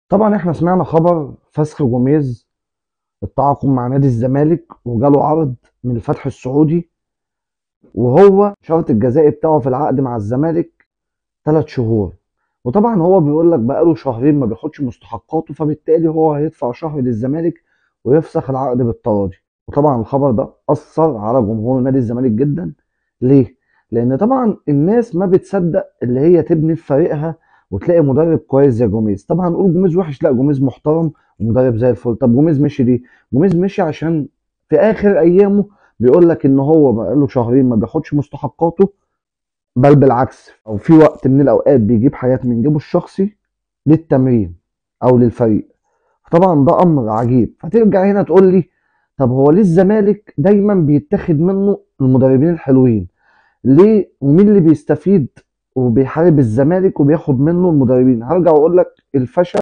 طبعا احنا سمعنا خبر فسخ جوميز التعاقد مع نادي الزمالك وجاله عرض من الفتح السعودي، وهو شرط الجزائي بتاعه في العقد مع الزمالك 3 شهور. وطبعا هو بيقول لك بقاله شهرين ما بياخدش مستحقاته، فبالتالي هو هيدفع شهر للزمالك ويفسخ العقد بالتراضي. وطبعا الخبر ده أثر على جمهور نادي الزمالك جدا. ليه؟ لأن طبعا الناس ما بتصدق اللي هي تبني في فريقها وتلاقي مدرب كويس زي جوميز. طبعا هنقول جوميز وحش؟ لا، جوميز محترم ومدرب زي الفل. طب جوميز مشي ليه؟ جوميز مشي عشان في آخر أيامه بيقول لك إن هو بقاله شهرين ما بياخدش مستحقاته، بل بالعكس، او في وقت من الاوقات بيجيب حاجات من جيبه الشخصي للتمرين او للفريق. طبعا ده امر عجيب. فترجع هنا تقول لي طب هو ليه الزمالك دايما بيتاخد منه المدربين الحلوين؟ ليه ومين اللي بيستفيد وبيحارب الزمالك وبياخد منه المدربين؟ هرجع واقول لك الفشل